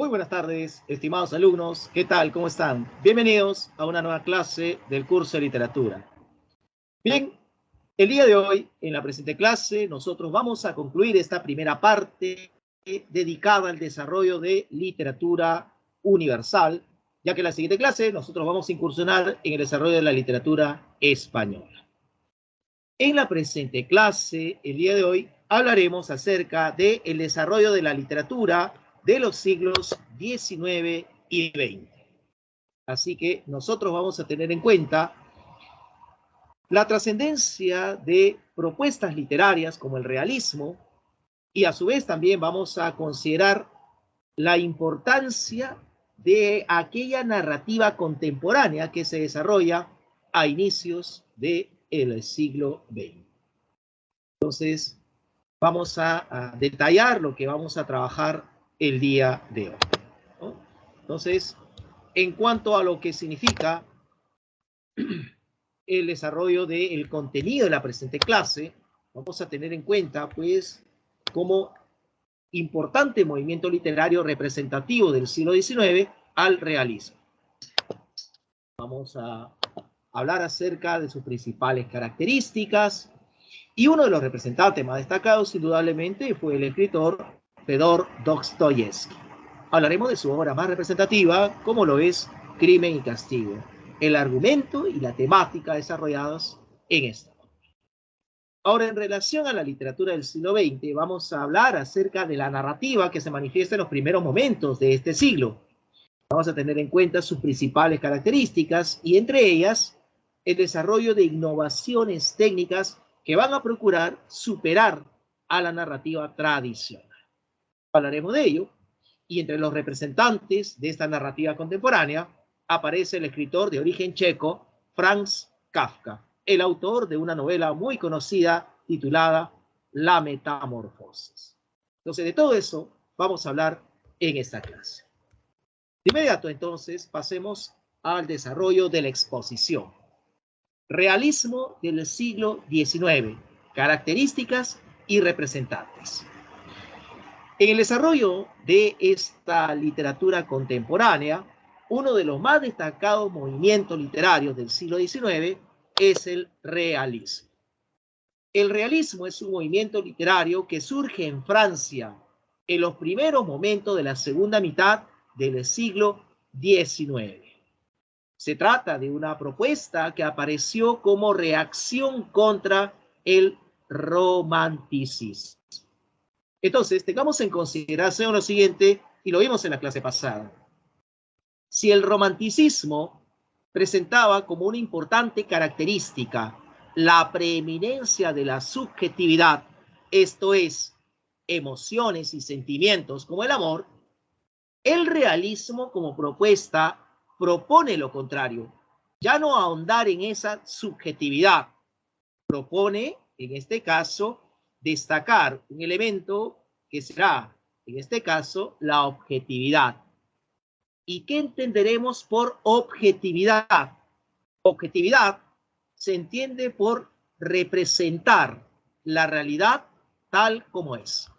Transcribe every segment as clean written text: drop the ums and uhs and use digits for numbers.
Muy buenas tardes, estimados alumnos. ¿Qué tal? ¿Cómo están? Bienvenidos a una nueva clase del curso de literatura. Bien, el día de hoy, en la presente clase, nosotros vamos a concluir esta primera parte dedicada al desarrollo de literatura universal, ya que en la siguiente clase nosotros vamos a incursionar en el desarrollo de la literatura española. En la presente clase, el día de hoy, hablaremos acerca del desarrollo de la literatura de los siglos XIX y XX. Así que nosotros vamos a tener en cuenta la trascendencia de propuestas literarias como el realismo y a su vez también vamos a considerar la importancia de aquella narrativa contemporánea que se desarrolla a inicios del siglo XX. Entonces, vamos a detallar lo que vamos a trabajar el día de hoy, ¿no? Entonces, en cuanto a lo que significa el desarrollo del contenido de la presente clase, vamos a tener en cuenta, pues, como importante movimiento literario representativo del siglo XIX al realismo. Vamos a hablar acerca de sus principales características, y uno de los representantes más destacados, indudablemente, fue el escritor Fedor Dostoyevsky. Hablaremos de su obra más representativa, como lo es Crimen y Castigo, el argumento y la temática desarrollados en esta obra. Ahora, en relación a la literatura del siglo XX, vamos a hablar acerca de la narrativa que se manifiesta en los primeros momentos de este siglo. Vamos a tener en cuenta sus principales características y entre ellas el desarrollo de innovaciones técnicas que van a procurar superar a la narrativa tradicional. Hablaremos de ello, y entre los representantes de esta narrativa contemporánea aparece el escritor de origen checo Franz Kafka, el autor de una novela muy conocida titulada La Metamorfosis. Entonces, de todo eso vamos a hablar en esta clase. De inmediato, entonces, pasemos al desarrollo de la exposición. Realismo del siglo XIX, características y representantes. En el desarrollo de esta literatura contemporánea, uno de los más destacados movimientos literarios del siglo XIX es el realismo. El realismo es un movimiento literario que surge en Francia en los primeros momentos de la segunda mitad del siglo XIX. Se trata de una propuesta que apareció como reacción contra el romanticismo. Entonces, tengamos en consideración lo siguiente, y lo vimos en la clase pasada. Si el romanticismo presentaba como una importante característica la preeminencia de la subjetividad, esto es, emociones y sentimientos como el amor, el realismo como propuesta propone lo contrario, ya no ahondar en esa subjetividad, propone, en este caso, destacar un elemento que será, en este caso, la objetividad. ¿Y qué entenderemos por objetividad? Objetividad se entiende por representar la realidad tal como es.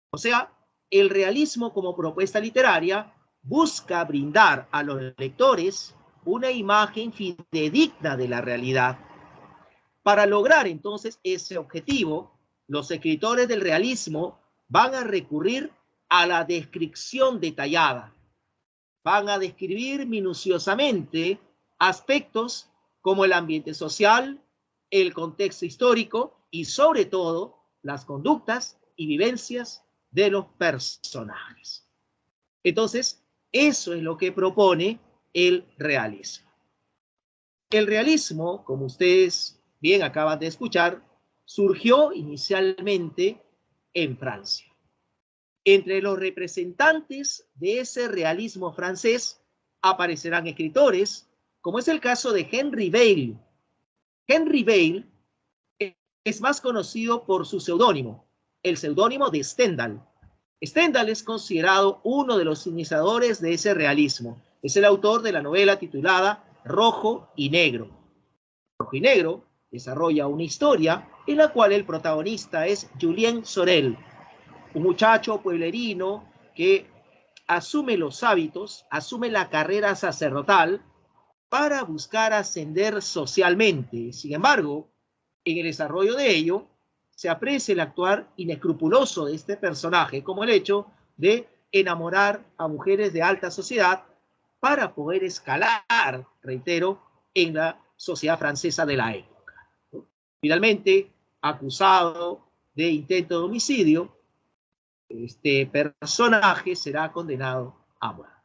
O sea, el realismo como propuesta literaria busca brindar a los lectores una imagen fidedigna de la realidad. Para lograr entonces ese objetivo, los escritores del realismo van a recurrir a la descripción detallada. Van a describir minuciosamente aspectos como el ambiente social, el contexto histórico y sobre todo las conductas y vivencias de los personajes. Entonces, eso es lo que propone el realismo. El realismo, como ustedes bien acaban de escuchar, surgió inicialmente en Francia. Entre los representantes de ese realismo francés aparecerán escritores, como es el caso de Henry Bale. Henry Bale es más conocido por su seudónimo, el seudónimo de Stendhal. Stendhal es considerado uno de los iniciadores de ese realismo. Es el autor de la novela titulada Rojo y Negro. Rojo y Negro desarrolla una historia en la cual el protagonista es Julien Sorel, un muchacho pueblerino que asume los hábitos, asume la carrera sacerdotal para buscar ascender socialmente. Sin embargo, en el desarrollo de ello, se aprecia el actuar inescrupuloso de este personaje, como el hecho de enamorar a mujeres de alta sociedad para poder escalar, reitero, en la sociedad francesa de la época. Finalmente, acusado de intento de homicidio, este personaje será condenado a muerte.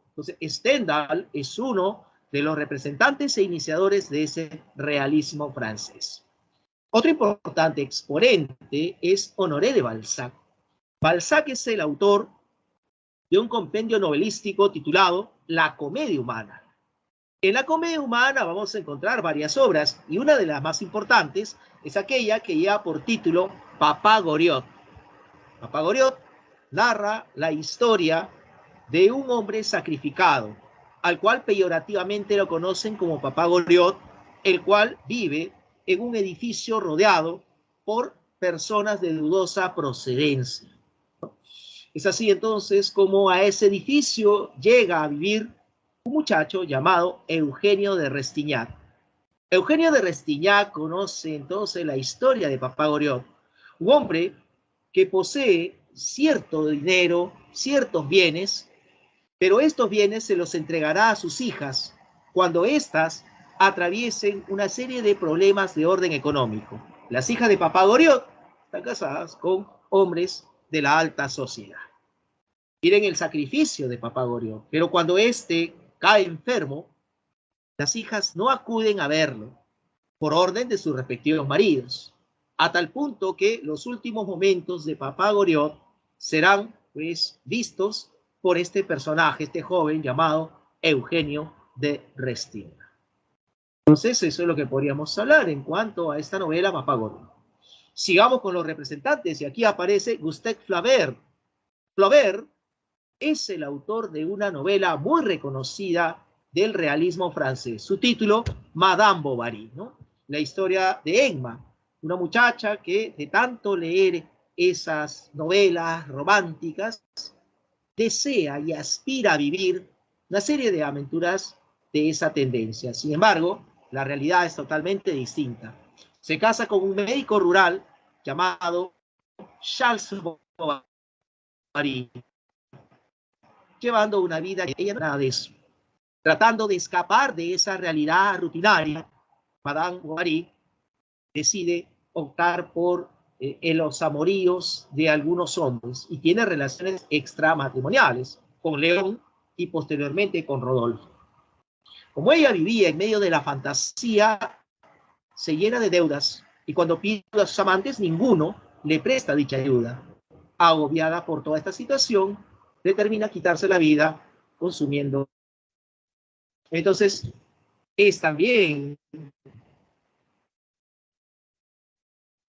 Entonces, Stendhal es uno de los representantes e iniciadores de ese realismo francés. Otro importante exponente es Honoré de Balzac. Balzac es el autor de un compendio novelístico titulado La Comedia Humana. En la Comedia Humana vamos a encontrar varias obras y una de las más importantes es aquella que lleva por título Papá Goriot. Papá Goriot narra la historia de un hombre sacrificado, al cual peyorativamente lo conocen como Papá Goriot, el cual vive en un edificio rodeado por personas de dudosa procedencia. Es así entonces como a ese edificio llega a vivir un muchacho llamado Eugenio de Rastignac. Eugenio de Rastignac conoce entonces la historia de Papá Goriot, un hombre que posee cierto dinero, ciertos bienes, pero estos bienes se los entregará a sus hijas cuando éstas atraviesen una serie de problemas de orden económico. Las hijas de Papá Goriot están casadas con hombres de la alta sociedad. Miren el sacrificio de Papá Goriot, pero cuando éste cae enfermo, las hijas no acuden a verlo por orden de sus respectivos maridos, a tal punto que los últimos momentos de Papá Goriot serán pues vistos por este personaje, este joven llamado Eugenio de Rastignac. Entonces, eso es lo que podríamos hablar en cuanto a esta novela Papá Goriot. Sigamos con los representantes y aquí aparece Gustave Flaubert. Flaubert es el autor de una novela muy reconocida del realismo francés. Su título, Madame Bovary, ¿no? La historia de Emma, una muchacha que de tanto leer esas novelas románticas desea y aspira a vivir una serie de aventuras de esa tendencia. Sin embargo, la realidad es totalmente distinta. Se casa con un médico rural llamado Charles Bovary, llevando una vida que ella nada de eso. Tratando de escapar de esa realidad rutinaria, Madame Bovary decide optar por los amoríos de algunos hombres y tiene relaciones extramatrimoniales con León y posteriormente con Rodolfo. Como ella vivía en medio de la fantasía, se llena de deudas y cuando pide a sus amantes, ninguno le presta dicha ayuda. Agobiada por toda esta situación, determina quitarse la vida consumiendo. Entonces, es también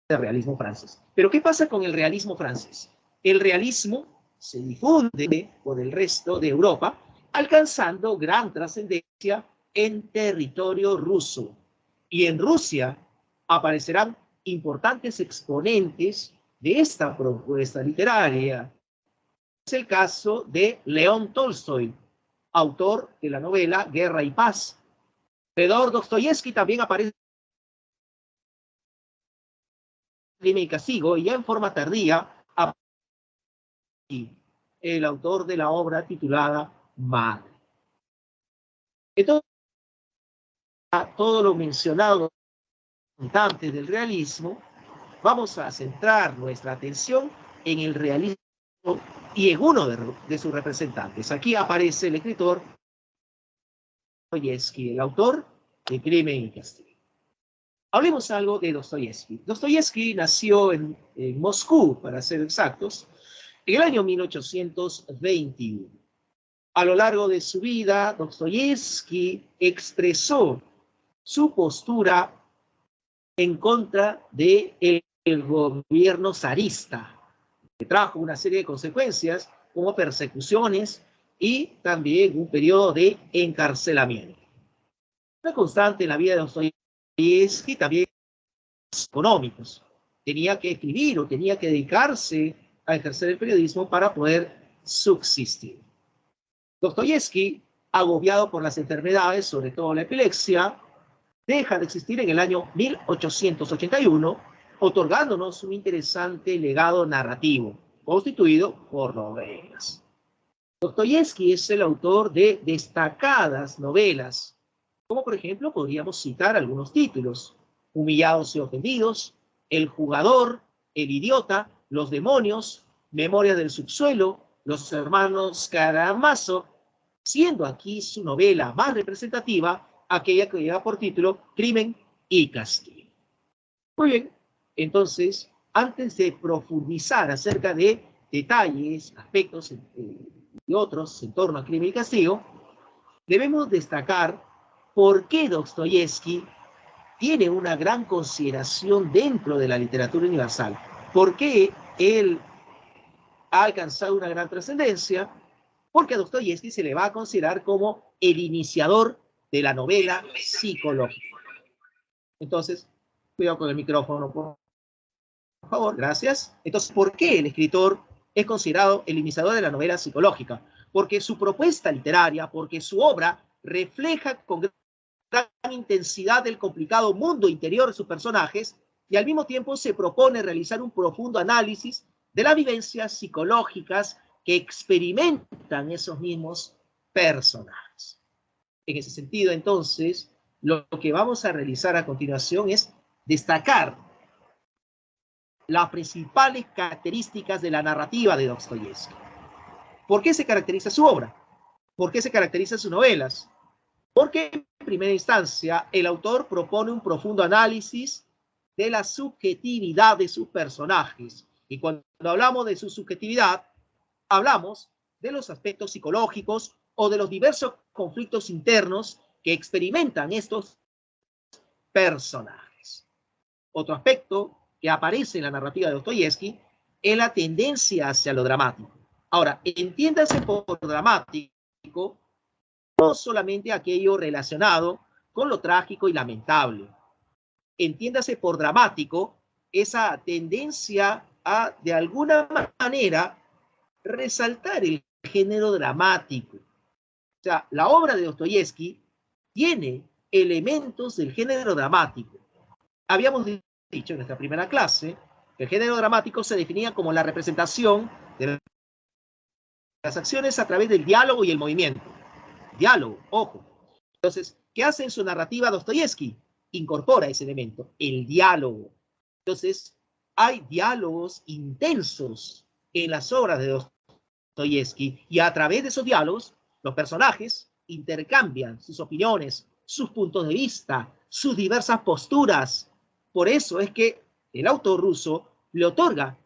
el realismo francés. Pero ¿qué pasa con el realismo francés? El realismo se difunde por el resto de Europa, alcanzando gran trascendencia en territorio ruso. Y en Rusia aparecerán importantes exponentes de esta propuesta literaria. Es el caso de León Tolstoy, autor de la novela Guerra y Paz. Fedor Dostoyevsky también aparece en Crimen y Castigo, y ya en forma tardía, el autor de la obra titulada Madre. Entonces, todo lo mencionado antes del realismo, vamos a centrar nuestra atención en el realismo y en uno de sus representantes. Aquí aparece el escritor Dostoyevsky, el autor de Crimen y Castigo. Hablemos algo de Dostoyevsky. Dostoyevsky nació en Moscú, para ser exactos, en el año 1821. A lo largo de su vida, Dostoyevsky expresó su postura en contra del gobierno zarista, que trajo una serie de consecuencias como persecuciones y también un periodo de encarcelamiento. Una constante en la vida de Dostoyevsky también económicos. Tenía que escribir o tenía que dedicarse a ejercer el periodismo para poder subsistir. Dostoyevski, agobiado por las enfermedades, sobre todo la epilepsia, deja de existir en el año 1881, otorgándonos un interesante legado narrativo, constituido por novelas. Dostoyevski es el autor de destacadas novelas, como por ejemplo podríamos citar algunos títulos: Humillados y ofendidos, El jugador, El idiota, Los demonios, Memorias del subsuelo, Los hermanos Karamazov, siendo aquí su novela más representativa aquella que lleva por título Crimen y Castigo. Muy bien, entonces, antes de profundizar acerca de detalles, aspectos y otros en torno a Crimen y Castigo, debemos destacar por qué Dostoyevski tiene una gran consideración dentro de la literatura universal, por qué él ha alcanzado una gran trascendencia, porque a Dostoyevski se le va a considerar como el iniciador de la novela psicológica. Entonces, cuidado con el micrófono, por favor, gracias. Entonces, ¿por qué el escritor es considerado el iniciador de la novela psicológica? Porque su propuesta literaria, porque su obra refleja con gran intensidad el complicado mundo interior de sus personajes y al mismo tiempo se propone realizar un profundo análisis de las vivencias psicológicas que experimentan esos mismos personajes. En ese sentido, entonces, lo que vamos a realizar a continuación es destacar las principales características de la narrativa de Dostoyevski. ¿Por qué se caracteriza su obra? ¿Por qué se caracterizan sus novelas? Porque, en primera instancia, el autor propone un profundo análisis de la subjetividad de sus personajes. Y cuando hablamos de su subjetividad, hablamos de los aspectos psicológicos o de los diversos conflictos internos que experimentan estos personajes. Otro aspecto que aparece en la narrativa de Dostoyevski es la tendencia hacia lo dramático. Ahora, entiéndase por dramático no solamente aquello relacionado con lo trágico y lamentable. Entiéndase por dramático esa tendencia a, de alguna manera, resaltar el género dramático. O sea, la obra de Dostoyevski tiene elementos del género dramático. Habíamos dicho en nuestra primera clase que el género dramático se definía como la representación de las acciones a través del diálogo y el movimiento. Diálogo, ojo. Entonces, ¿qué hace en su narrativa Dostoyevski? Incorpora ese elemento, el diálogo. Entonces, hay diálogos intensos en las obras de Dostoyevski y a través de esos diálogos, los personajes intercambian sus opiniones, sus puntos de vista, sus diversas posturas. Por eso es que el autor ruso le otorga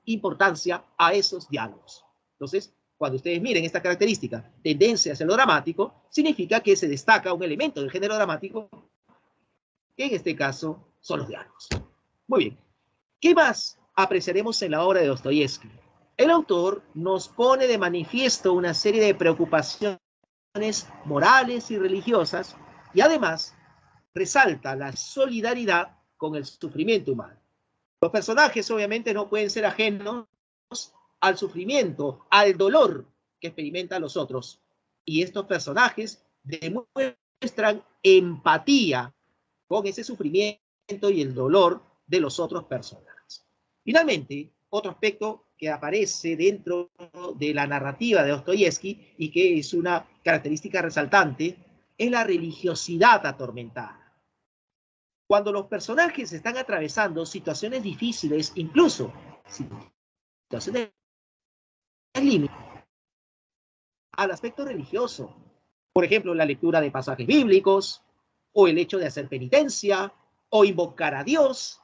importancia a esos diálogos. Entonces, cuando ustedes miren esta característica, tendencia hacia lo dramático, significa que se destaca un elemento del género dramático, que en este caso son los diálogos. Muy bien. ¿Qué más apreciaremos en la obra de Dostoyevski? El autor nos pone de manifiesto una serie de preocupaciones morales y religiosas y además resalta la solidaridad con el sufrimiento humano. Los personajes obviamente no pueden ser ajenos al sufrimiento, al dolor que experimentan los otros. Y estos personajes demuestran empatía con ese sufrimiento y el dolor de los otros personajes. Finalmente, otro aspecto que aparece dentro de la narrativa de Dostoyevski y que es una característica resaltante es la religiosidad atormentada. Cuando los personajes están atravesando situaciones difíciles, incluso situaciones límite al aspecto religioso. Por ejemplo, la lectura de pasajes bíblicos, o el hecho de hacer penitencia, o invocar a Dios.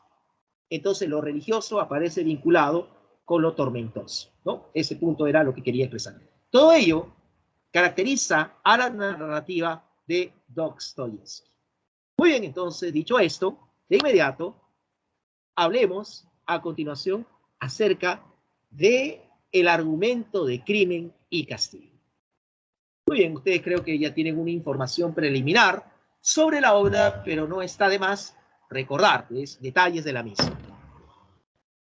Entonces lo religioso aparece vinculado con lo tormentoso, ¿no? Ese punto era lo que quería expresar. Todo ello caracteriza a la narrativa de Dostoyevski. Muy bien, entonces, dicho esto, de inmediato, hablemos a continuación acerca de el argumento de Crimen y Castigo. Muy bien, ustedes creo que ya tienen una información preliminar sobre la obra, pero no está de más recordarles detalles de la misma.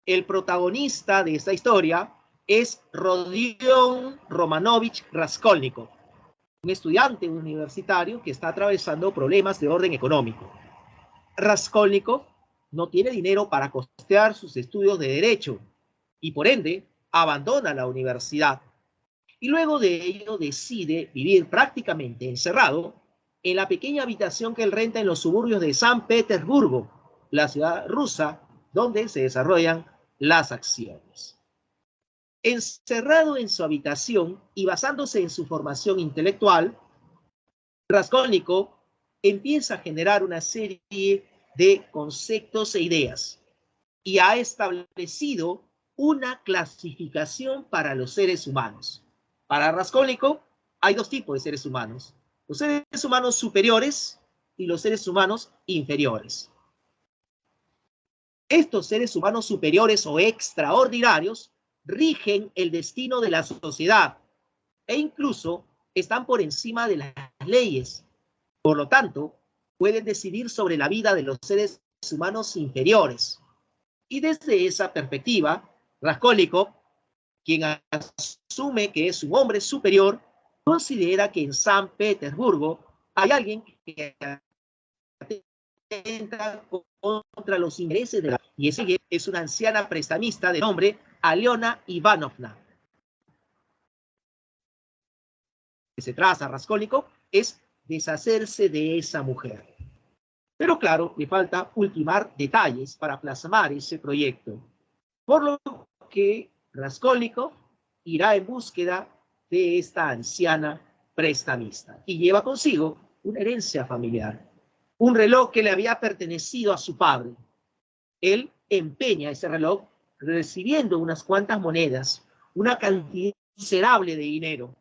El protagonista de esta historia es Rodion Romanovich Raskolnikov, un estudiante universitario que está atravesando problemas de orden económico. Raskolnikov no tiene dinero para costear sus estudios de derecho y por ende abandona la universidad. Y luego de ello decide vivir prácticamente encerrado en la pequeña habitación que él renta en los suburbios de San Petersburgo, la ciudad rusa donde se desarrollan las acciones. Encerrado en su habitación y basándose en su formación intelectual, Raskolnikov empieza a generar una serie de conceptos e ideas y ha establecido una clasificación para los seres humanos. Para Raskolnikov hay dos tipos de seres humanos: los seres humanos superiores y los seres humanos inferiores. Estos seres humanos superiores o extraordinarios rigen el destino de la sociedad e incluso están por encima de las leyes. Por lo tanto, pueden decidir sobre la vida de los seres humanos inferiores. Y desde esa perspectiva, Raskolnikov, quien asume que es un hombre superior, considera que en San Petersburgo hay alguien que atenta contra los intereses de la... Y esa es una anciana prestamista de nombre Aliona Ivanovna. Lo que se traza a Raskolnikov es deshacerse de esa mujer. Pero claro, le falta ultimar detalles para plasmar ese proyecto. Por lo que Raskolnikov irá en búsqueda de esta anciana prestamista y lleva consigo una herencia familiar, un reloj que le había pertenecido a su padre. Él empeña ese reloj recibiendo unas cuantas monedas, una cantidad considerable de dinero.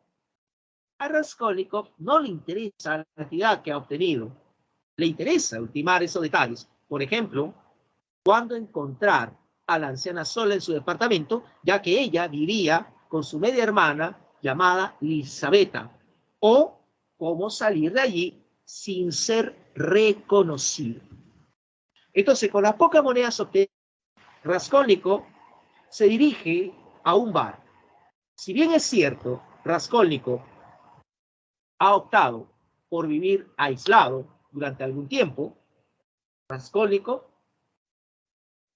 A Raskolnikov no le interesa la cantidad que ha obtenido, le interesa ultimar esos detalles. Por ejemplo, cuándo encontrar a la anciana sola en su departamento, ya que ella vivía con su media hermana llamada Lisabeta, o cómo salir de allí sin ser reconocido. Entonces, con las pocas monedas obtenidas, Raskolnikov se dirige a un bar. Si bien es cierto, Raskolnikov ha optado por vivir aislado durante algún tiempo, Raskolnikov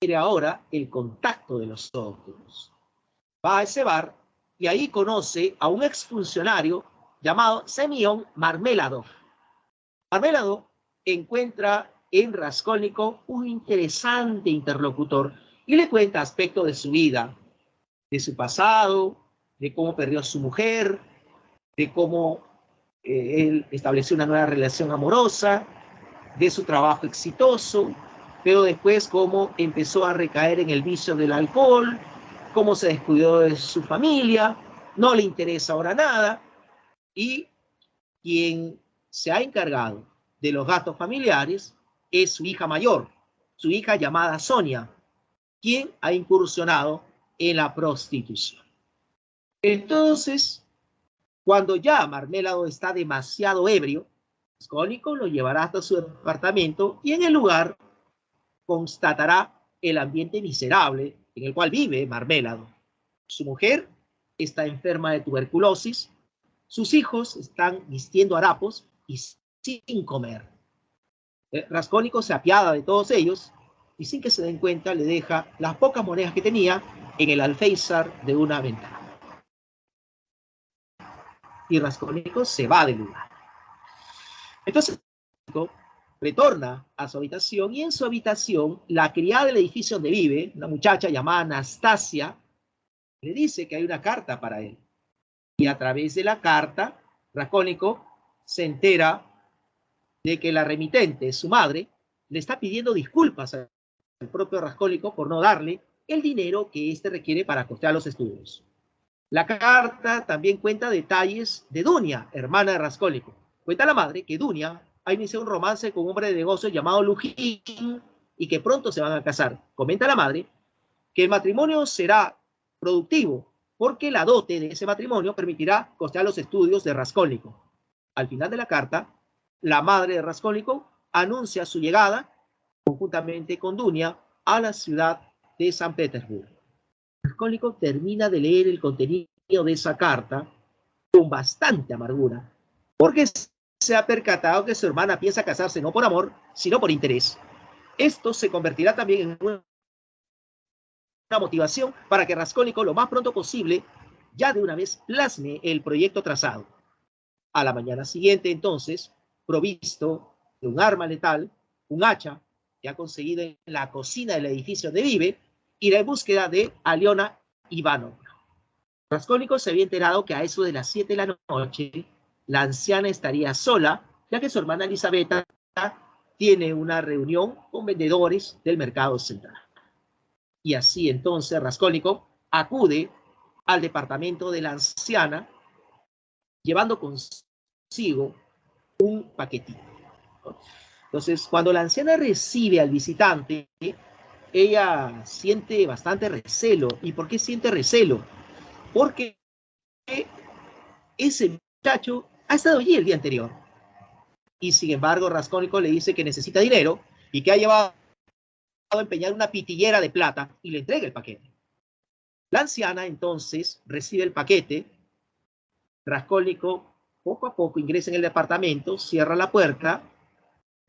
quiere ahora el contacto de los otros. Va a ese bar y ahí conoce a un exfuncionario llamado Semyon Marmeladov. Marmeladov encuentra en Raskolnikov un interesante interlocutor y le cuenta aspectos de su vida, de su pasado, de cómo perdió a su mujer, de cómo él estableció una nueva relación amorosa, de su trabajo exitoso, pero después cómo empezó a recaer en el vicio del alcohol, cómo se descuidó de su familia, no le interesa ahora nada, y quien se ha encargado de los gastos familiares es su hija mayor, su hija llamada Sonia, quien ha incursionado en la prostitución. Entonces, cuando ya Marmeladov está demasiado ebrio, Raskolnikov lo llevará hasta su departamento y en el lugar constatará el ambiente miserable en el cual vive Marmeladov. Su mujer está enferma de tuberculosis, sus hijos están vistiendo harapos y sin comer. Raskolnikov se apiada de todos ellos y sin que se den cuenta le deja las pocas monedas que tenía en el alféizar de una ventana. Y Raskolnikov se va del lugar. Entonces, retorna a su habitación y en su habitación la criada del edificio donde vive, una muchacha llamada Anastasia, le dice que hay una carta para él. Y a través de la carta, Raskolnikov se entera de que la remitente, su madre, le está pidiendo disculpas al propio Raskolnikov por no darle el dinero que éste requiere para costear los estudios. La carta también cuenta detalles de Dunia, hermana de Raskolnikov. Cuenta la madre que Dunia ha iniciado un romance con un hombre de negocios llamado Lujin y que pronto se van a casar. Comenta la madre que el matrimonio será productivo porque la dote de ese matrimonio permitirá costear los estudios de Raskolnikov. Al final de la carta, la madre de Raskolnikov anuncia su llegada conjuntamente con Dunia a la ciudad de San Petersburgo. Raskolnikov termina de leer el contenido de esa carta con bastante amargura, porque se ha percatado que su hermana piensa casarse no por amor, sino por interés. Esto se convertirá también en una motivación para que Raskolnikov lo más pronto posible ya de una vez plasme el proyecto trazado. A la mañana siguiente, entonces, provisto de un arma letal, un hacha que ha conseguido en la cocina del edificio donde vive, irá en búsqueda de Aliona Ivanovna. Raskolnikov se había enterado que a eso de las 7 de la noche la anciana estaría sola, ya que su hermana Elisabetta tiene una reunión con vendedores del mercado central. Y así entonces Raskolnikov acude al departamento de la anciana llevando consigo un paquetito. Entonces, cuando la anciana recibe al visitante, ella siente bastante recelo. ¿Y por qué siente recelo? Porque ese muchacho ha estado allí el día anterior. Y sin embargo, Raskolnikov le dice que necesita dinero y que ha llevado a empeñar una pitillera de plata y le entrega el paquete. La anciana entonces recibe el paquete. Raskolnikov poco a poco ingresa en el departamento, cierra la puerta,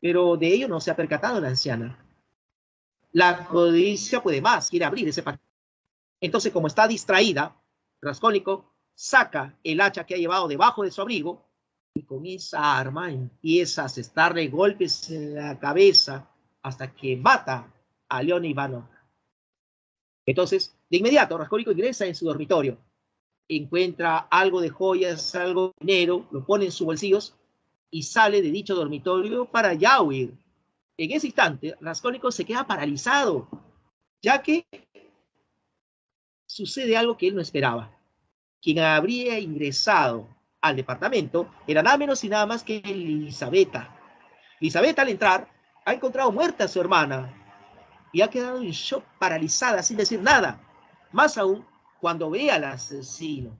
pero de ello no se ha percatado la anciana. La codicia puede más, quiere abrir ese paquete. Entonces, como está distraída, Raskolnikov saca el hacha que ha llevado debajo de su abrigo y con esa arma empieza a asestarle golpes en la cabeza hasta que mata a Aliona Ivanovna. Entonces, de inmediato, Raskolnikov ingresa en su dormitorio, encuentra algo de joyas, algo de dinero, lo pone en sus bolsillos y sale de dicho dormitorio para ya huir. En ese instante, Raskolnikov se queda paralizado, ya que sucede algo que él no esperaba. Quien habría ingresado al departamento era nada menos y nada más que Elisabetta. Elisabetta, al entrar, ha encontrado muerta a su hermana y ha quedado en shock, paralizada, sin decir nada. Más aún, cuando ve al asesino.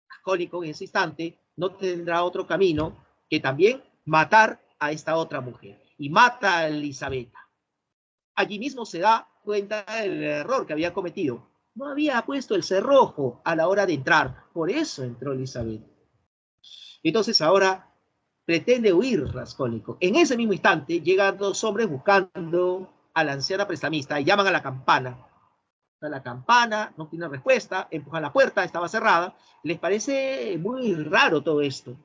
Raskolnikov en ese instante no tendrá otro camino que también matar a esta otra mujer. Y mata a Elisabetta. Allí mismo se da cuenta del error que había cometido. No había puesto el cerrojo a la hora de entrar. Por eso entró Elisabetta. Entonces ahora pretende huir Raskolnikov. En ese mismo instante llegan dos hombres buscando a la anciana prestamista y llaman a la campana. La campana no tiene respuesta, empujan la puerta, estaba cerrada. Les parece muy raro todo esto.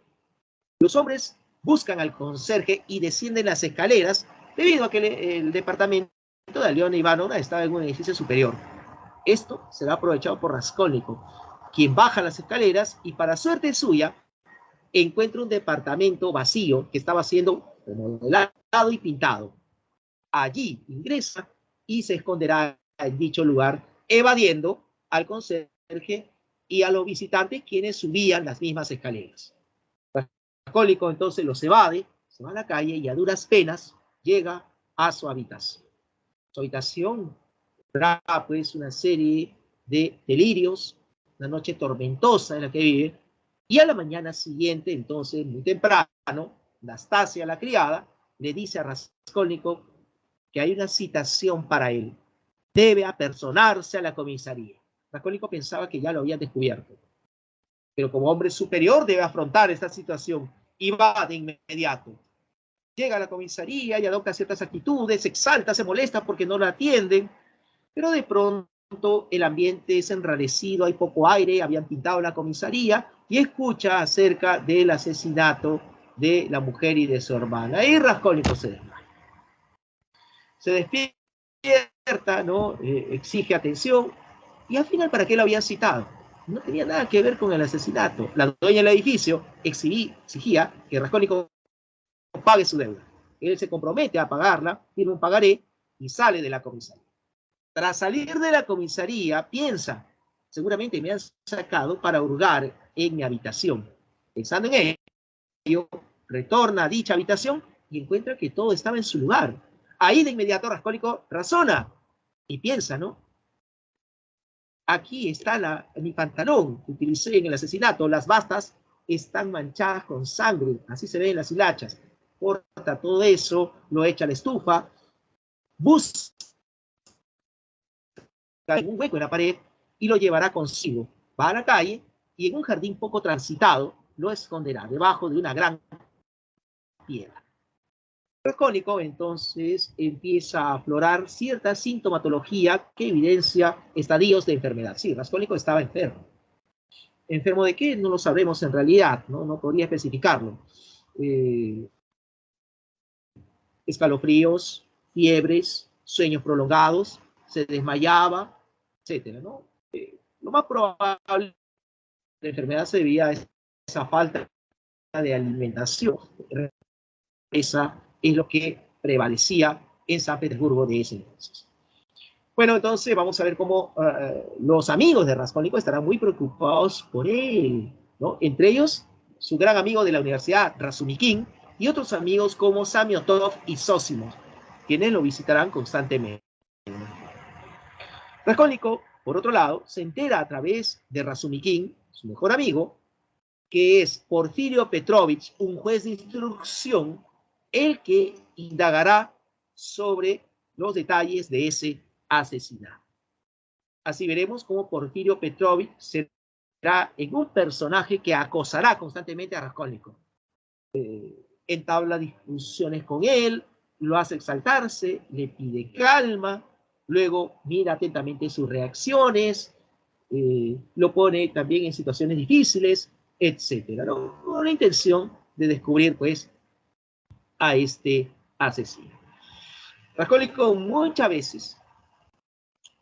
Los hombres buscan al conserje y descienden las escaleras debido a que el departamento de Aliona Ivanovna estaba en un edificio superior. Esto será aprovechado por Raskolnikov, quien baja las escaleras y, para suerte suya, encuentra un departamento vacío que estaba siendo remodelado y pintado. Allí ingresa y se esconderá en dicho lugar, evadiendo al conserje y a los visitantes quienes subían las mismas escaleras. Raskolnikov entonces los evade, se va a la calle y a duras penas llega a su habitación. Su habitación tendrá pues una serie de delirios, una noche tormentosa en la que vive, y a la mañana siguiente, entonces, muy temprano, Nastasia, la criada, le dice a Raskolnikov que hay una citación para él. Debe apersonarse a la comisaría. Raskolnikov pensaba que ya lo habían descubierto, pero como hombre superior debe afrontar esta situación y va de inmediato. Llega a la comisaría y adopta ciertas actitudes, se exalta, se molesta porque no la atienden, pero de pronto el ambiente es enrarecido, hay poco aire, habían pintado la comisaría y escucha acerca del asesinato de la mujer y de su hermana. Y Raskolnikov se desmaya. Se despierta, ¿no? Exige atención y al final, ¿para qué lo habían citado? No tenía nada que ver con el asesinato. La dueña del edificio exigía que Raskolnikov pague su deuda. Él se compromete a pagarla, firma un pagaré y sale de la comisaría. Tras salir de la comisaría, piensa, seguramente me han sacado para hurgar en mi habitación. Pensando en ello, retorna a dicha habitación y encuentra que todo estaba en su lugar. Ahí de inmediato Raskolnikov razona y piensa, ¿no? Aquí está mi pantalón que utilicé en el asesinato. Las bastas están manchadas con sangre, así se ven las hilachas. Corta todo eso, lo echa a la estufa, busca un hueco en la pared y lo llevará consigo. Va a la calle y en un jardín poco transitado lo esconderá debajo de una gran piedra. Raskolnikov entonces empieza a aflorar cierta sintomatología que evidencia estadios de enfermedad. Sí, Raskolnikov estaba enfermo. ¿Enfermo de qué? No lo sabremos en realidad, no podría especificarlo. Escalofríos, fiebres, sueños prolongados, se desmayaba, etcétera, ¿no? Lo más probable, la enfermedad se debía a esa falta de alimentación. Esa es lo que prevalecía en San Petersburgo de ese entonces. Bueno, entonces vamos a ver cómo los amigos de Raskolnikov estarán muy preocupados por él, ¿no? Entre ellos, su gran amigo de la universidad, Razumikin, y otros amigos como Samiotov y Zosimov, quienes lo visitarán constantemente. Raskolnikov, por otro lado, se entera a través de Razumikin, su mejor amigo, que es Porfirio Petrovich, un juez de instrucción, el que indagará sobre los detalles de ese asesinato. Así veremos cómo Porfirio Petrovich será en un personaje que acosará constantemente a Raskolnikov. Entabla discusiones con él, lo hace exaltarse, le pide calma, luego mira atentamente sus reacciones, lo pone también en situaciones difíciles, etcétera, ¿no? Con la intención de descubrir, pues, a este asesino. Raskolnikov muchas veces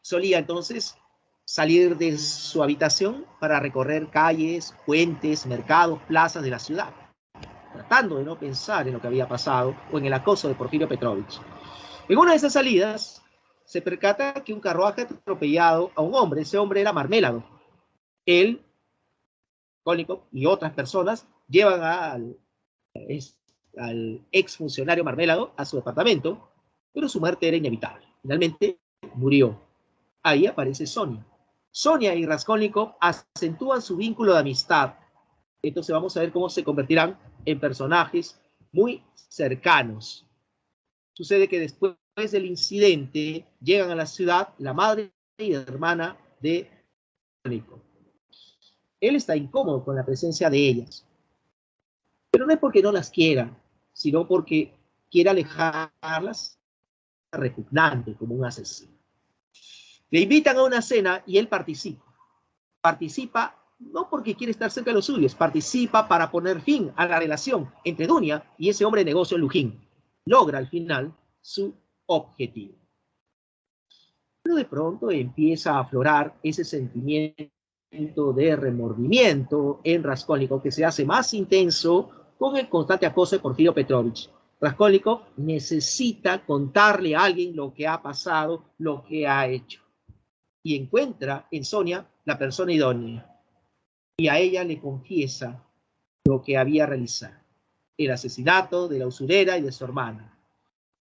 solía entonces salir de su habitación para recorrer calles, puentes, mercados, plazas de la ciudad, tratando de no pensar en lo que había pasado o en el acoso de Porfirio Petrovich. En una de esas salidas se percata que un carruaje ha atropellado a un hombre. Ese hombre era Marméladov. Él, Raskolnikov y otras personas llevan al exfuncionario Marméladov a su departamento, pero su muerte era inevitable. Finalmente murió. Ahí aparece Sonia. Sonia y Raskolnikov acentúan su vínculo de amistad. Entonces vamos a ver cómo se convertirán en personajes muy cercanos. Sucede que después del incidente llegan a la ciudad la madre y la hermana de Raskolnikov. Él está incómodo con la presencia de ellas, pero no es porque no las quiera, sino porque quiere alejarlas, repugnante como un asesino. Le invitan a una cena y él participa. Participa no porque quiere estar cerca de los suyos, participa para poner fin a la relación entre Dunia y ese hombre de negocio Lujin. Logra al final su objetivo. Pero de pronto empieza a aflorar ese sentimiento de remordimiento en Raskolnikov que se hace más intenso con el constante acoso de Porfirio Petrovich. Raskolnikov necesita contarle a alguien lo que ha pasado, lo que ha hecho. Y encuentra en Sonia la persona idónea. Y a ella le confiesa lo que había realizado. El asesinato de la usurera y de su hermana.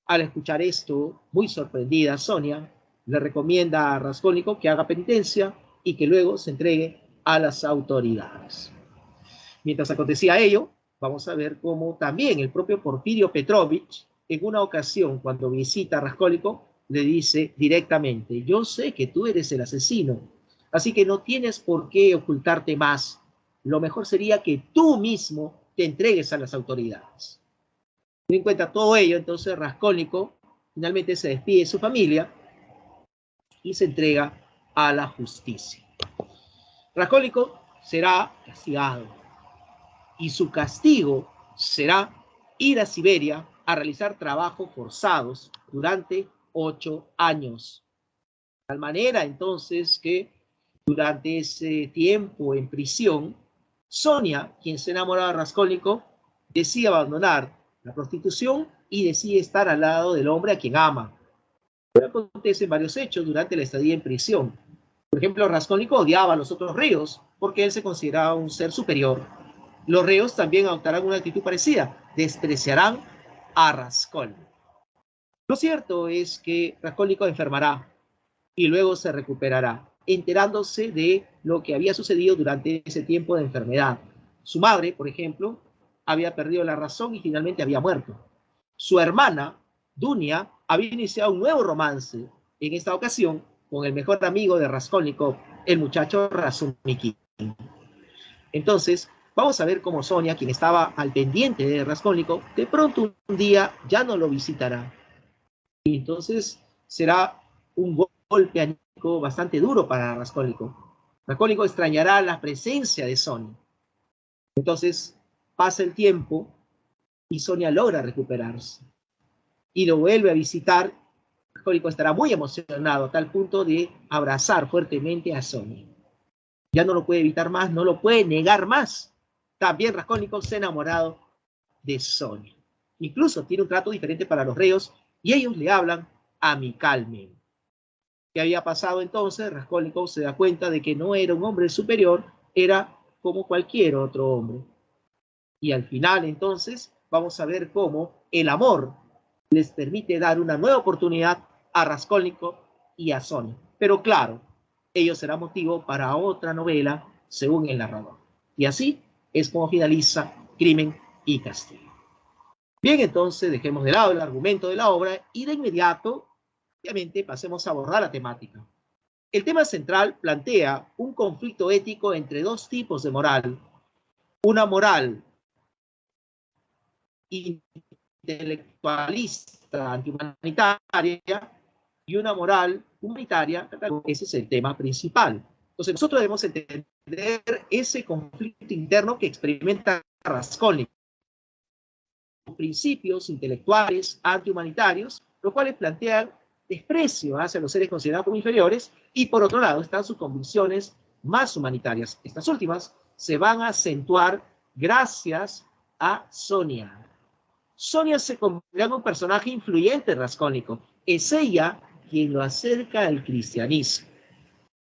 Al escuchar esto, muy sorprendida, Sonia le recomienda a Raskolnikov que haga penitencia y que luego se entregue a las autoridades. Mientras acontecía ello, vamos a ver cómo también el propio Porfirio Petrovich, en una ocasión, cuando visita a Raskolnikov, le dice directamente: yo sé que tú eres el asesino, así que no tienes por qué ocultarte más. Lo mejor sería que tú mismo te entregues a las autoridades. Teniendo en cuenta todo ello, entonces Raskolnikov finalmente se despide de su familia y se entrega a la justicia. Raskolnikov será castigado y su castigo será ir a Siberia a realizar trabajos forzados durante 8 años. De tal manera entonces que durante ese tiempo en prisión, Sonia, quien se enamoraba de Raskolnikov, decide abandonar la prostitución y decide estar al lado del hombre a quien ama. Pero acontecen varios hechos durante la estadía en prisión. Por ejemplo, Raskolnikov odiaba a los otros reos porque él se consideraba un ser superior. Los reos también adoptarán una actitud parecida, despreciarán a Raskolnikov. Lo cierto es que Raskolnikov enfermará y luego se recuperará, enterándose de lo que había sucedido durante ese tiempo de enfermedad. Su madre, por ejemplo, había perdido la razón y finalmente había muerto. Su hermana, Dunia, había iniciado un nuevo romance, en esta ocasión con el mejor amigo de Raskolnikov, el muchacho Razumikín. Entonces, vamos a ver cómo Sonia, quien estaba al pendiente de Raskolnikov, de pronto un día ya no lo visitará. Y entonces será un golpe anímico bastante duro para Raskolnikov. Raskolnikov extrañará la presencia de Sonia. Entonces pasa el tiempo y Sonia logra recuperarse. Y lo vuelve a visitar. Raskolnikov estará muy emocionado a tal punto de abrazar fuertemente a Sonia. Ya no lo puede evitar más, no lo puede negar más. También Raskolnikov se ha enamorado de Sonia. Incluso tiene un trato diferente para los reos y ellos le hablan amicalmente. ¿Qué había pasado entonces? Raskolnikov se da cuenta de que no era un hombre superior, era como cualquier otro hombre. Y al final entonces vamos a ver cómo el amor les permite dar una nueva oportunidad a Raskolnikov y a Sonia. Pero claro, ello será motivo para otra novela, según el narrador. Y así es como finaliza Crimen y Castigo. Bien, entonces dejemos de lado el argumento de la obra y de inmediato, obviamente, pasemos a abordar la temática. El tema central plantea un conflicto ético entre dos tipos de moral. Una moral intelectualista, antihumanitaria, y una moral humanitaria. Ese es el tema principal. Entonces nosotros debemos entender ese conflicto interno que experimenta Raskolnikov. Principios intelectuales antihumanitarios, los cuales plantean desprecio hacia los seres considerados como inferiores, y por otro lado están sus convicciones más humanitarias. Estas últimas se van a acentuar gracias a Sonia. Sonia se convierte en un personaje influyente en Raskolnikov. Es ella quien lo acerca al cristianismo.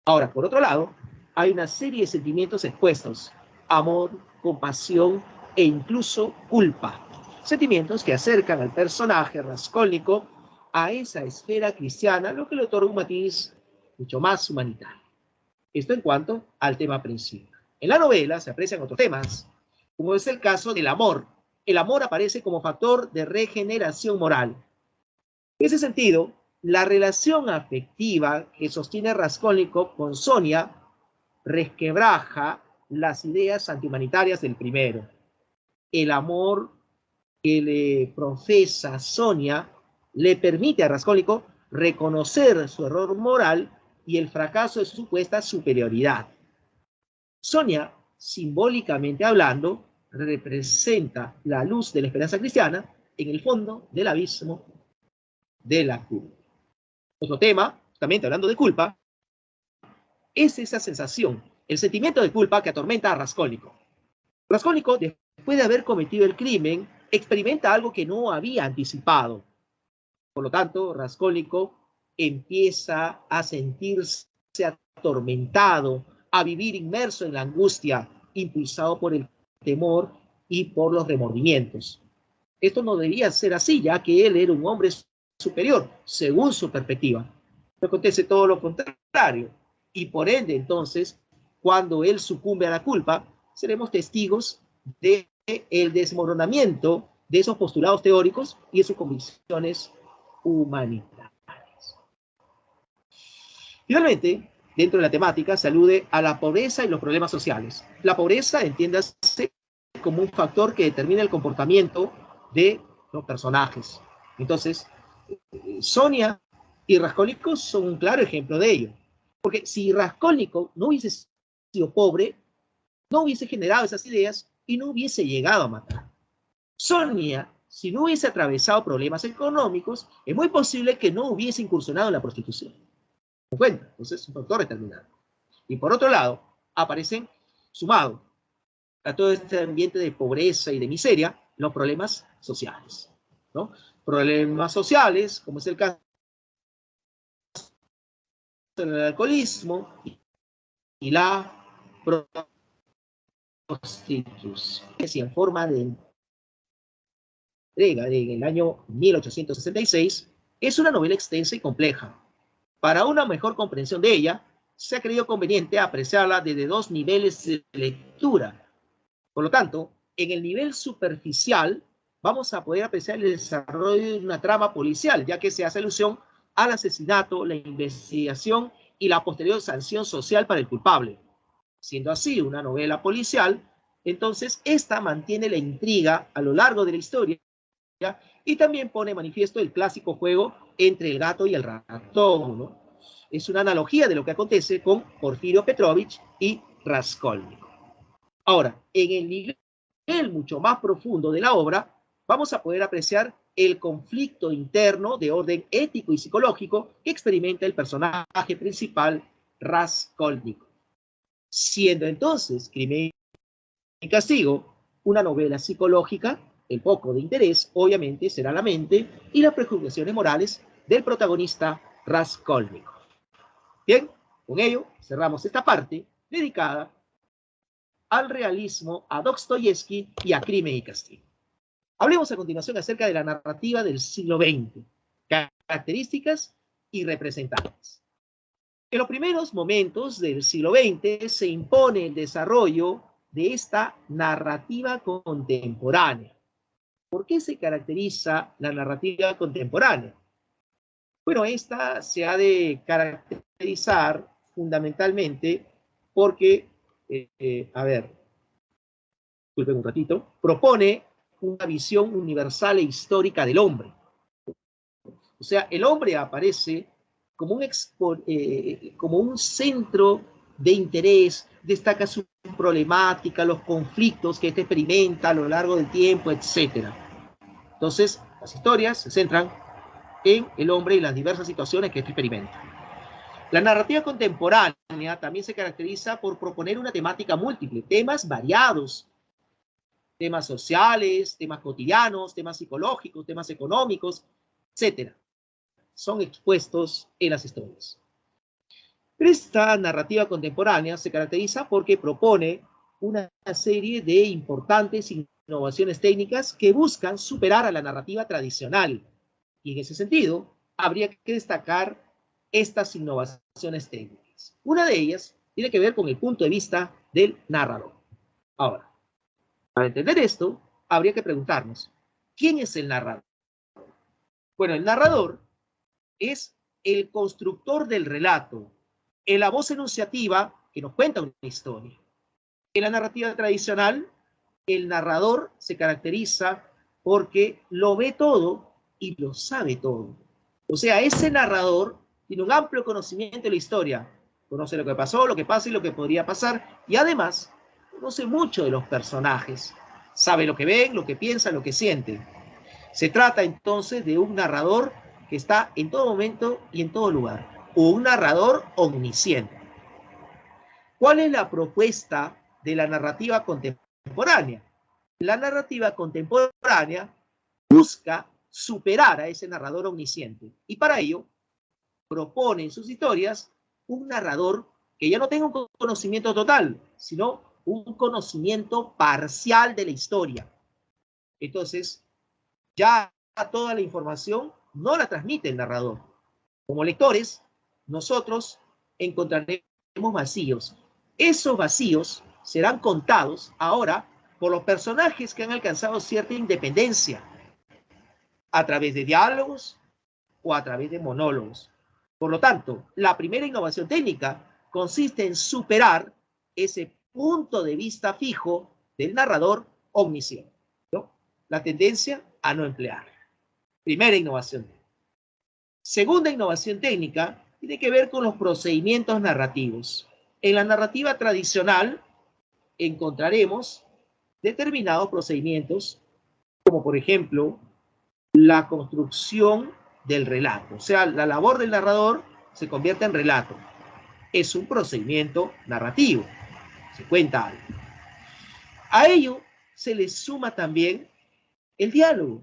Ahora, por otro lado, hay una serie de sentimientos expuestos: amor, compasión e incluso culpa. Sentimientos que acercan al personaje Raskolnikov a esa esfera cristiana, lo que le otorga un matiz mucho más humanitario. Esto en cuanto al tema principal. En la novela se aprecian otros temas, como es el caso del amor. El amor aparece como factor de regeneración moral. En ese sentido, la relación afectiva que sostiene Raskolnikov con Sonia resquebraja las ideas antihumanitarias del primero. El amor que le profesa Sonia le permite a Raskolnikov reconocer su error moral y el fracaso de su supuesta superioridad. Sonia, simbólicamente hablando, representa la luz de la esperanza cristiana en el fondo del abismo de la culpa. Otro tema, justamente hablando de culpa, es esa sensación, el sentimiento de culpa que atormenta a Raskolnikov. Raskolnikov, después de haber cometido el crimen, experimenta algo que no había anticipado. Por lo tanto, Raskolnikov empieza a sentirse atormentado, a vivir inmerso en la angustia, impulsado por el temor y por los remordimientos. Esto no debía ser así, ya que él era un hombre superior, según su perspectiva. Pero acontece todo lo contrario. Y por ende, entonces, cuando él sucumbe a la culpa, seremos testigos del desmoronamiento de esos postulados teóricos y de sus convicciones humanitarias. Finalmente, dentro de la temática se alude a la pobreza y los problemas sociales. La pobreza, entiéndase, como un factor que determina el comportamiento de los personajes. Entonces, Sonia y Raskolnikov son un claro ejemplo de ello. Porque si Raskolnikov no hubiese sido pobre, no hubiese generado esas ideas y no hubiese llegado a matar. Sonia, si no hubiese atravesado problemas económicos, es muy posible que no hubiese incursionado en la prostitución. ¿Me cuenta? Entonces es un factor determinante. Y por otro lado, aparecen, sumado a todo este ambiente de pobreza y de miseria, los problemas sociales, ¿no? Problemas sociales, como es el caso del alcoholismo y la prostitución, en forma de entrega en el año 1866, es una novela extensa y compleja. Para una mejor comprensión de ella, se ha creído conveniente apreciarla desde dos niveles de lectura. Por lo tanto, en el nivel superficial vamos a poder apreciar el desarrollo de una trama policial, ya que se hace alusión al asesinato, la investigación y la posterior sanción social para el culpable. Siendo así una novela policial, entonces esta mantiene la intriga a lo largo de la historia y también pone manifiesto el clásico juego entre el gato y el ratón, ¿no? Es una analogía de lo que acontece con Porfirio Petrovich y Raskolnikov. Ahora, en el nivel mucho más profundo de la obra, vamos a poder apreciar el conflicto interno de orden ético y psicológico que experimenta el personaje principal, Raskolnikov. Siendo entonces Crimen y Castigo una novela psicológica, el foco de interés obviamente será la mente y las preocupaciones morales del protagonista Raskolnikov. Bien, con ello cerramos esta parte dedicada al realismo, a Dostoyevsky y a Crimen y Castigo. Hablemos a continuación acerca de la narrativa del siglo XX, características y representantes. En los primeros momentos del siglo XX se impone el desarrollo de esta narrativa contemporánea. ¿Por qué se caracteriza la narrativa contemporánea? Bueno, esta se ha de caracterizar fundamentalmente porque, disculpen un ratito, propone una visión universal e histórica del hombre. O sea, el hombre aparece como un centro de interés, destaca su problemática, los conflictos que éste experimenta a lo largo del tiempo, etc. Entonces, las historias se centran en el hombre y las diversas situaciones que éste experimenta. La narrativa contemporánea también se caracteriza por proponer una temática múltiple, temas variados, temas sociales, temas cotidianos, temas psicológicos, temas económicos, etc. Son expuestos en las historias. Pero esta narrativa contemporánea se caracteriza porque propone una serie de importantes innovaciones técnicas que buscan superar a la narrativa tradicional. Y en ese sentido, habría que destacar estas innovaciones técnicas. Una de ellas tiene que ver con el punto de vista del narrador. Ahora, para entender esto, habría que preguntarnos, ¿quién es el narrador? Bueno, el narrador es el constructor del relato, en la voz enunciativa que nos cuenta una historia. En la narrativa tradicional, el narrador se caracteriza porque lo ve todo y lo sabe todo. O sea, ese narrador tiene un amplio conocimiento de la historia, conoce lo que pasó, lo que pasa y lo que podría pasar, y además conoce mucho de los personajes, sabe lo que ven, lo que piensan, lo que sienten. Se trata entonces de un narrador que está en todo momento y en todo lugar, o un narrador omnisciente. ¿Cuál es la propuesta de la narrativa contemporánea? La narrativa contemporánea busca superar a ese narrador omnisciente y para ello propone en sus historias un narrador que ya no tenga un conocimiento total, sino un conocimiento parcial de la historia. Entonces, ya toda la información no la transmite el narrador. Como lectores, nosotros encontraremos vacíos. Esos vacíos serán contados ahora por los personajes que han alcanzado cierta independencia a través de diálogos o a través de monólogos. Por lo tanto, la primera innovación técnica consiste en superar ese punto de vista fijo del narrador omnisciente, ¿no? La tendencia a no emplear. Primera innovación. Segunda innovación técnica tiene que ver con los procedimientos narrativos. En la narrativa tradicional encontraremos determinados procedimientos, como por ejemplo la construcción del relato. O sea, la labor del narrador se convierte en relato. Es un procedimiento narrativo. Se cuenta algo. A ello se le suma también el diálogo,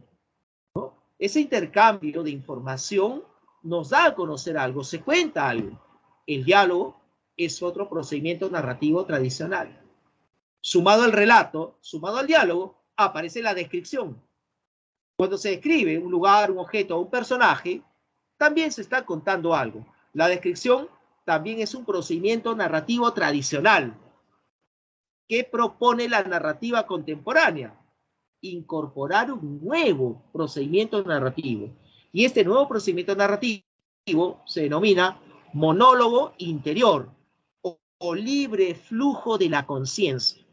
¿no? Ese intercambio de información nos da a conocer algo, se cuenta algo. El diálogo es otro procedimiento narrativo tradicional. Sumado al relato, sumado al diálogo, aparece la descripción. Cuando se describe un lugar, un objeto o un personaje, también se está contando algo. La descripción también es un procedimiento narrativo tradicional. ¿Qué propone la narrativa contemporánea? Incorporar un nuevo procedimiento narrativo. Y este nuevo procedimiento narrativo se denomina monólogo interior o libre flujo de la conciencia.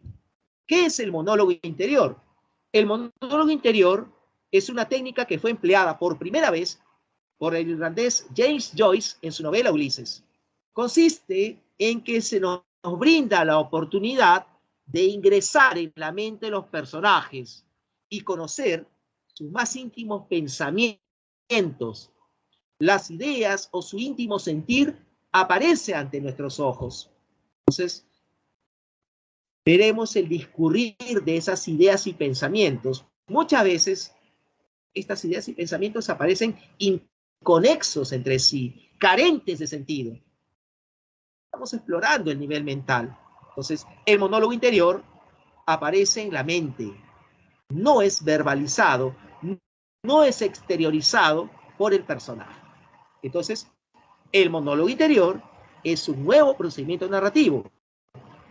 ¿Qué es el monólogo interior? El monólogo interior es una técnica que fue empleada por primera vez por el irlandés James Joyce en su novela Ulises. Consiste en que se nos brinda la oportunidad de ingresar en la mente de los personajes y conocer sus más íntimos pensamientos. Las ideas o su íntimo sentir aparece ante nuestros ojos. Entonces, veremos el discurrir de esas ideas y pensamientos. Muchas veces, estas ideas y pensamientos aparecen inconexos entre sí, carentes de sentido. Estamos explorando el nivel mental. Entonces, el monólogo interior aparece en la mente. No es verbalizado, no es exteriorizado por el personaje. Entonces, el monólogo interior es un nuevo procedimiento narrativo.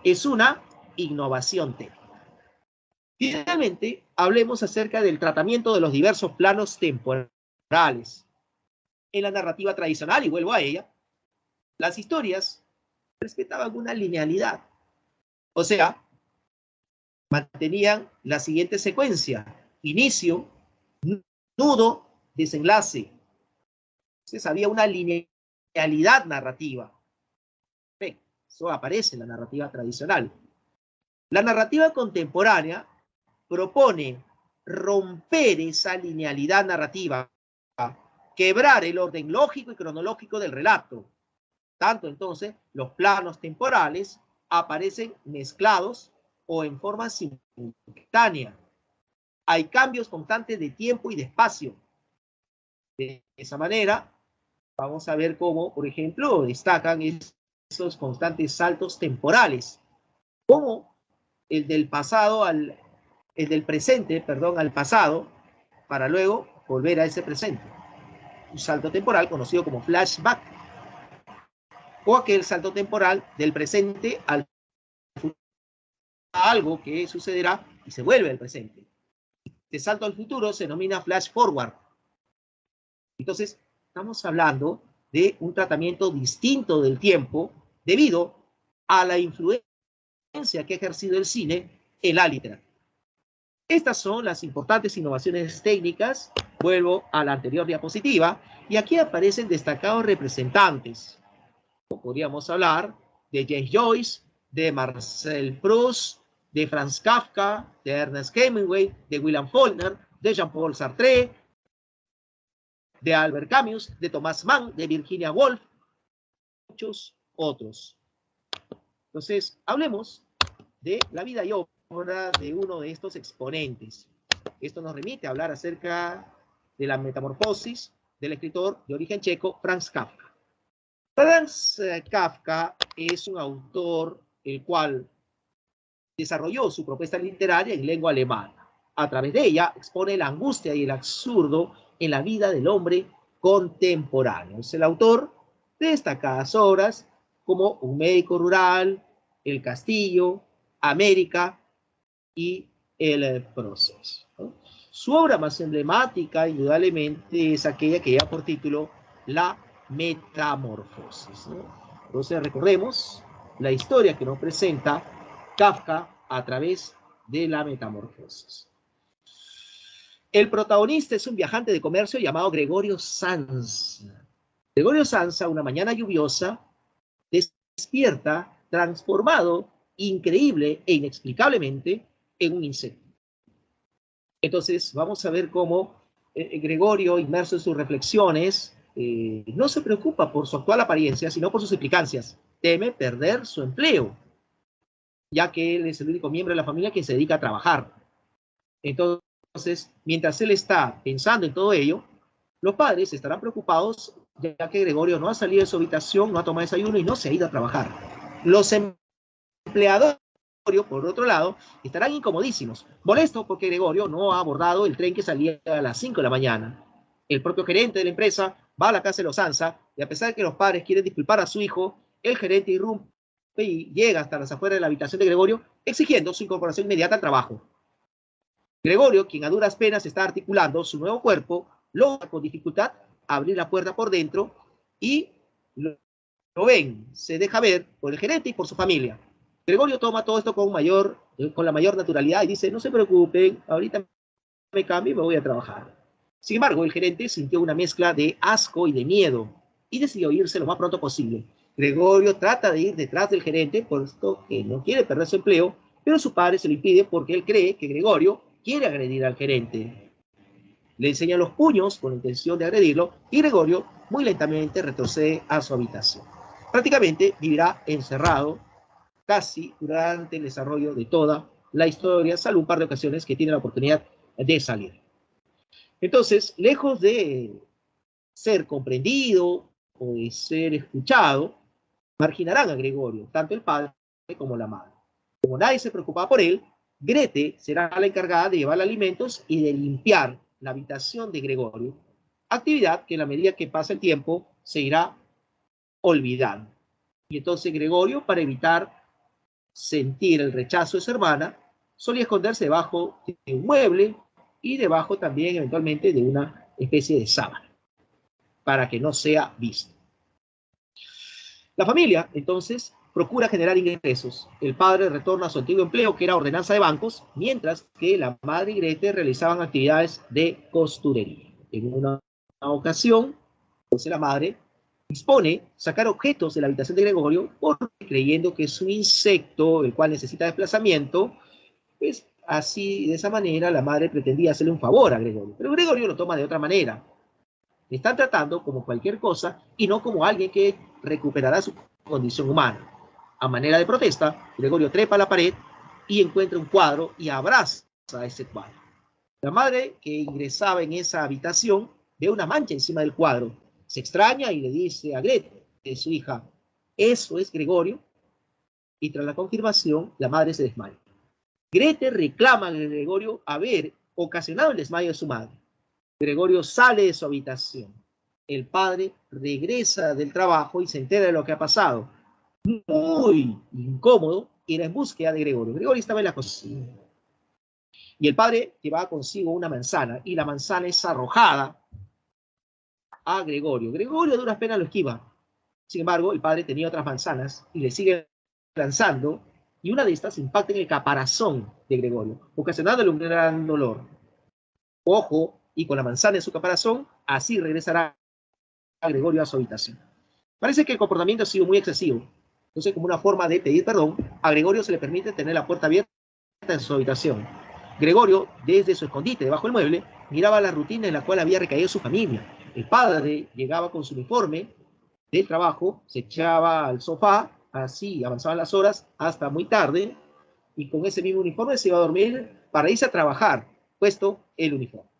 Es una innovación técnica. Finalmente, hablemos acerca del tratamiento de los diversos planos temporales. En la narrativa tradicional, y vuelvo a ella, las historias respetaban una linealidad. O sea, mantenían la siguiente secuencia: inicio, nudo, desenlace. Entonces había una linealidad narrativa. Eso aparece en la narrativa tradicional. La narrativa contemporánea propone romper esa linealidad narrativa, quebrar el orden lógico y cronológico del relato. Tanto entonces, los planos temporales aparecen mezclados o en forma simultánea. Hay cambios constantes de tiempo y de espacio. De esa manera, vamos a ver cómo, por ejemplo, destacan esos constantes saltos temporales, como el del pasado al el del presente, perdón, al pasado, para luego volver a ese presente. Un salto temporal conocido como flashback, o aquel salto temporal del presente al futuro, a algo que sucederá y se vuelve al presente. Este salto al futuro se denomina flash forward. Entonces, estamos hablando de un tratamiento distinto del tiempo debido a la influencia que ha ejercido el cine en la literatura. Estas son las importantes innovaciones técnicas. Vuelvo a la anterior diapositiva y aquí aparecen destacados representantes. Podríamos hablar de James Joyce, de Marcel Proust, de Franz Kafka, de Ernest Hemingway, de William Faulkner, de Jean-Paul Sartre, de Albert Camus, de Thomas Mann, de Virginia Woolf, muchos otros. Entonces, hablemos de la vida y obra de uno de estos exponentes. Esto nos remite a hablar acerca de la metamorfosis del escritor de origen checo, Franz Kafka. Franz Kafka es un autor el cual desarrolló su propuesta literaria en lengua alemana. A través de ella expone la angustia y el absurdo en la vida del hombre contemporáneo. Es el autor de destacadas obras como Un médico rural, El castillo, América y El proceso. Su obra más emblemática, indudablemente, es aquella que lleva por título La metamorfosis. Entonces, recordemos la historia que nos presenta Kafka a través de la metamorfosis. El protagonista es un viajante de comercio llamado Gregorio Samsa. Gregorio Samsa, una mañana lluviosa, despierta transformado increíble e inexplicablemente en un insecto. Entonces vamos a ver cómo Gregorio, inmerso en sus reflexiones, no se preocupa por su actual apariencia, sino por sus implicancias. Teme perder su empleo, ya que él es el único miembro de la familia que se dedica a trabajar. Entonces, mientras él está pensando en todo ello, los padres estarán preocupados, ya que Gregorio no ha salido de su habitación, no ha tomado desayuno y no se ha ido a trabajar. Los empleadores, por otro lado, estarán incomodísimos, molestos porque Gregorio no ha abordado el tren que salía a las 5 de la mañana. El propio gerente de la empresa va a la casa de los Samsa y a pesar de que los padres quieren disculpar a su hijo, el gerente irrumpe y llega hasta las afueras de la habitación de Gregorio exigiendo su incorporación inmediata al trabajo. Gregorio, quien a duras penas está articulando su nuevo cuerpo, logra con dificultad abrir la puerta por dentro y lo ven, se deja ver por el gerente y por su familia. Gregorio toma todo esto con la mayor naturalidad y dice, no se preocupen, ahorita me cambio y me voy a trabajar. Sin embargo, el gerente sintió una mezcla de asco y de miedo y decidió irse lo más pronto posible. Gregorio trata de ir detrás del gerente, puesto que no quiere perder su empleo, pero su padre se lo impide porque él cree que Gregorio quiere agredir al gerente. Le enseña los puños con la intención de agredirlo y Gregorio muy lentamente retrocede a su habitación. Prácticamente vivirá encerrado casi durante el desarrollo de toda la historia, salvo un par de ocasiones que tiene la oportunidad de salir. Entonces, lejos de ser comprendido o de ser escuchado, marginarán a Gregorio, tanto el padre como la madre. Como nadie se preocupaba por él, Grete será la encargada de llevar alimentos y de limpiar la habitación de Gregorio, actividad que en la medida que pasa el tiempo se irá olvidando. Y entonces Gregorio, para evitar sentir el rechazo de su hermana, solía esconderse debajo de un mueble y debajo también eventualmente de una especie de sábana, para que no sea visto. La familia, entonces, procura generar ingresos. El padre retorna a su antiguo empleo, que era ordenanza de bancos, mientras que la madre y Grete realizaban actividades de costurería. En una ocasión, entonces la madre dispone sacar objetos de la habitación de Gregorio, porque creyendo que es un insecto el cual necesita desplazamiento, pues así, de esa manera, la madre pretendía hacerle un favor a Gregorio. Pero Gregorio lo toma de otra manera. Le están tratando como cualquier cosa y no como alguien que recuperará su condición humana. A manera de protesta, Gregorio trepa a la pared y encuentra un cuadro y abraza a ese cuadro. La madre que ingresaba en esa habitación ve una mancha encima del cuadro. Se extraña y le dice a Grete, su hija, ¿eso es Gregorio? Y tras la confirmación, la madre se desmaya. Grete reclama a Gregorio haber ocasionado el desmayo de su madre. Gregorio sale de su habitación. El padre regresa del trabajo y se entera de lo que ha pasado. Muy incómodo, era en búsqueda de Gregorio. Gregorio estaba en la cocina. Y el padre llevaba consigo una manzana y la manzana es arrojada a Gregorio. Gregorio a duras penas lo esquiva. Sin embargo, el padre tenía otras manzanas y le sigue lanzando y una de estas impacta en el caparazón de Gregorio, ocasionándole un gran dolor. Ojo, y con la manzana en su caparazón, así regresará a Gregorio a su habitación. Parece que el comportamiento ha sido muy excesivo. Entonces, como una forma de pedir perdón, a Gregorio se le permite tener la puerta abierta en su habitación. Gregorio, desde su escondite debajo del mueble, miraba la rutina en la cual había recaído su familia. El padre llegaba con su uniforme del trabajo, se echaba al sofá, así avanzaban las horas hasta muy tarde, y con ese mismo uniforme se iba a dormir para irse a trabajar, puesto el uniforme.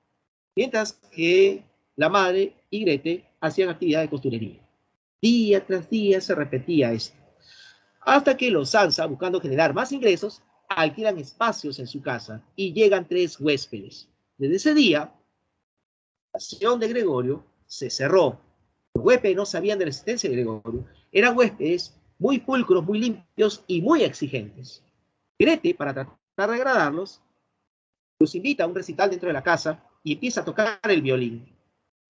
Mientras que la madre y Grete hacían actividad de costurería. Día tras día se repetía esto, hasta que los Sansa, buscando generar más ingresos, alquilan espacios en su casa y llegan 3 huéspedes. Desde ese día, la habitación de Gregorio se cerró. Los huéspedes no sabían de la existencia de Gregorio. Eran huéspedes muy pulcros, muy limpios y muy exigentes. Grete, para tratar de agradarlos, los invita a un recital dentro de la casa y empieza a tocar el violín.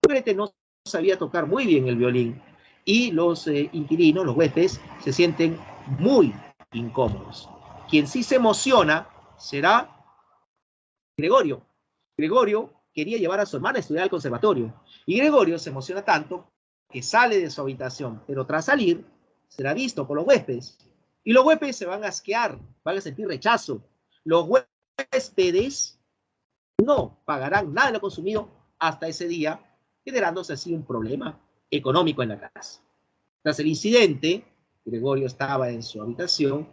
Grete no sabía tocar muy bien el violín y los inquilinos, los huéspedes, se sienten muy incómodos. Quien sí se emociona será Gregorio. Gregorio quería llevar a su hermana a estudiar al conservatorio y Gregorio se emociona tanto que sale de su habitación, pero tras salir será visto por los huéspedes y los huéspedes se van a asquear, van a sentir rechazo. Los huéspedes no pagarán nada de lo consumido hasta ese día, generándose así un problema económico en la casa. Tras el incidente, Gregorio estaba en su habitación,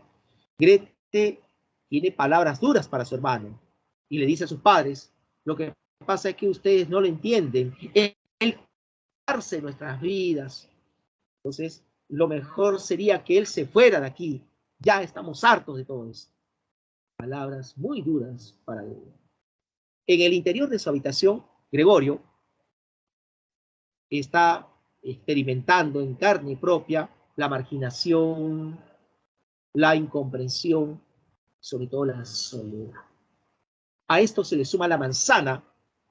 Grete tiene palabras duras para su hermano y le dice a sus padres, lo que pasa es que ustedes no lo entienden, el quitarse de nuestras vidas. Entonces, lo mejor sería que él se fuera de aquí, ya estamos hartos de todo esto. Palabras muy duras para Gregorio. En el interior de su habitación, Gregorio está experimentando en carne propia la marginación, la incomprensión, sobre todo la soledad. A esto se le suma la manzana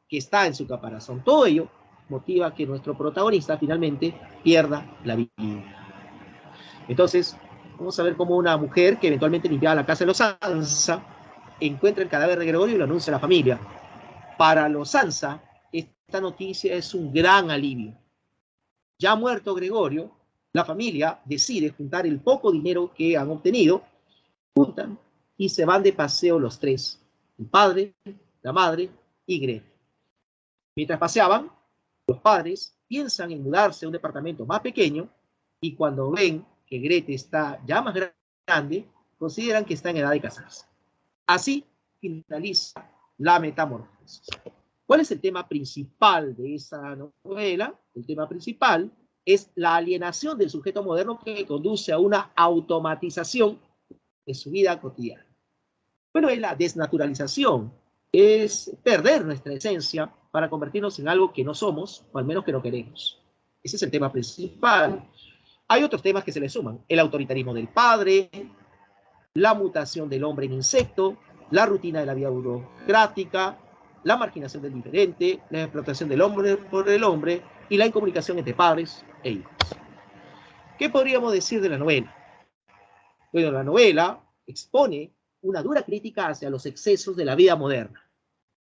que está en su caparazón. Todo ello motiva que nuestro protagonista finalmente pierda la vida. Entonces, vamos a ver cómo una mujer que eventualmente limpiaba la casa de los Sansa encuentra el cadáver de Gregorio y lo anuncia a la familia. Para los Sansa, esta noticia es un gran alivio. Ya muerto Gregorio, la familia decide juntar el poco dinero que han obtenido, juntan y se van de paseo los tres, el padre, la madre y Grete. Mientras paseaban, los padres piensan en mudarse a un departamento más pequeño y cuando ven que Grete está ya más grande, consideran que está en edad de casarse. Así finaliza la metamorfosis. ¿Cuál es el tema principal de esa novela? El tema principal es la alienación del sujeto moderno que conduce a una automatización de su vida cotidiana. Bueno, es la desnaturalización, es perder nuestra esencia para convertirnos en algo que no somos, o al menos que no queremos. Ese es el tema principal. Hay otros temas que se le suman: el autoritarismo del padre, la mutación del hombre en insecto, la rutina de la vida burocrática, la marginación del diferente, la explotación del hombre por el hombre y la incomunicación entre padres e hijos. ¿Qué podríamos decir de la novela? Bueno, la novela expone una dura crítica hacia los excesos de la vida moderna.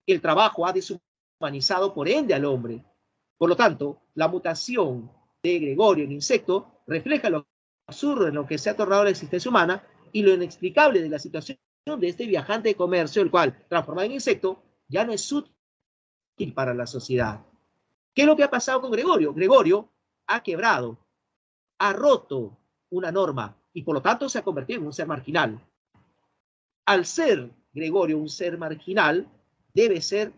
El trabajo ha deshumanizado por ende al hombre. Por lo tanto, la mutación de Gregorio en insecto refleja lo absurdo en lo que se ha tornado la existencia humana y lo inexplicable de la situación de este viajante de comercio, el cual, transformado en insecto, ya no es útil para la sociedad. ¿Qué es lo que ha pasado con Gregorio? Gregorio ha quebrado, ha roto una norma y por lo tanto se ha convertido en un ser marginal. Al ser Gregorio un ser marginal, debe ser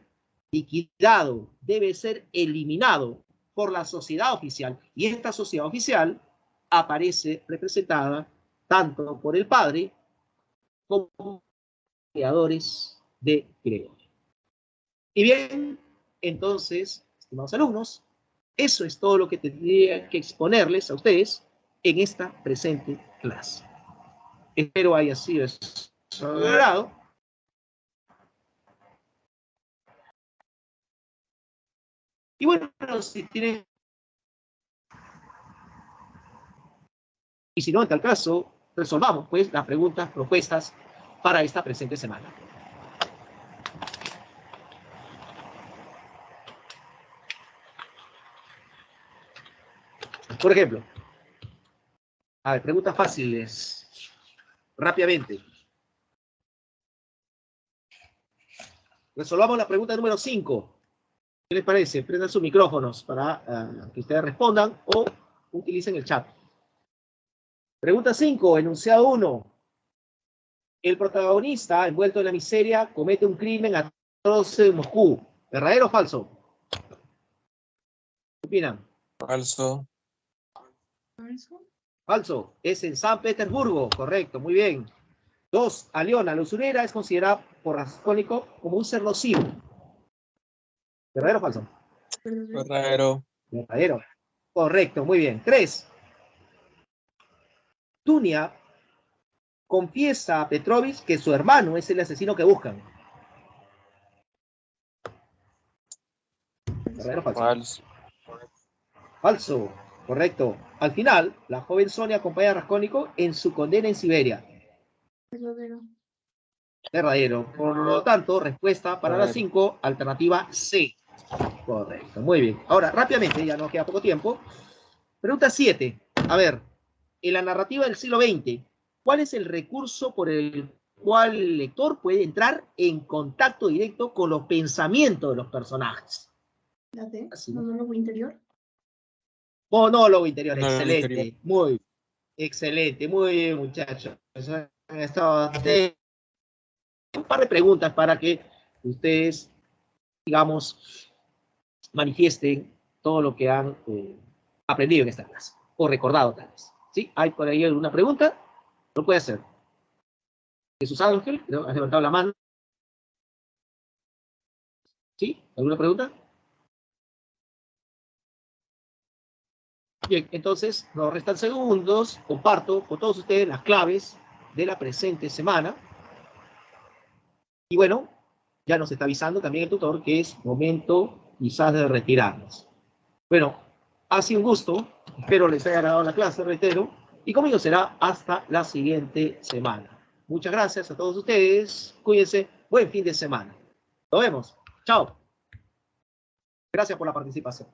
liquidado, debe ser eliminado por la sociedad oficial. Y esta sociedad oficial aparece representada tanto por el padre como los creadores de Gregorio. Y bien, entonces, estimados alumnos, eso es todo lo que tendría que exponerles a ustedes en esta presente clase. Espero haya sido de su agrado. Y bueno, si tienen... Y si no, en tal caso, resolvamos pues las preguntas propuestas para esta presente semana. Por ejemplo, a ver, preguntas fáciles, rápidamente. Resolvamos la pregunta número 5. ¿Qué les parece? Prendan sus micrófonos para que ustedes respondan o utilicen el chat. Pregunta 5, enunciado 1. El protagonista, envuelto en la miseria, comete un crimen atroz en Moscú. ¿Verdadero o falso? ¿Qué opinan? Falso. ¿Falso? Falso. Es en San Petersburgo. Correcto, muy bien. 2. Aliona, la usurera, es considerada por Raskolnikov como un ser nocivo. ¿Verdadero o falso? Verdadero. Verdadero. Correcto, muy bien. 3. Dunia confiesa a Petrovich que su hermano es el asesino que buscan. ¿Verdadero o falso? Falso. Falso. Correcto. Al final, la joven Sonia acompaña a Raskolnikov en su condena en Siberia. Verdadero. Verdadero. Por lo tanto, respuesta para la 5, alternativa C. Correcto, muy bien. Ahora, rápidamente, ya nos queda poco tiempo. Pregunta 7. A ver, en la narrativa del siglo XX, ¿cuál es el recurso por el cual el lector puede entrar en contacto directo con los pensamientos de los personajes? La D, Así. monólogo interior. Monólogo interior, Monólogo excelente. interior. Muy excelente, muy bien, muchachos. Han estado un par de preguntas para que ustedes, digamos, manifiesten todo lo que han aprendido en esta clase, o recordado tal vez. ¿Sí? ¿Hay por ahí alguna pregunta? Lo puede hacer. Jesús Ángel, creo, has levantado la mano. ¿Sí? ¿Alguna pregunta? Bien, entonces nos restan segundos. Comparto con todos ustedes las claves de la presente semana. Y bueno, ya nos está avisando también el tutor que es momento quizás de retirarnos. Bueno, ha sido un gusto. Espero les haya agradado la clase, reitero. Y conmigo será hasta la siguiente semana. Muchas gracias a todos ustedes. Cuídense. Buen fin de semana. Nos vemos. Chao. Gracias por la participación.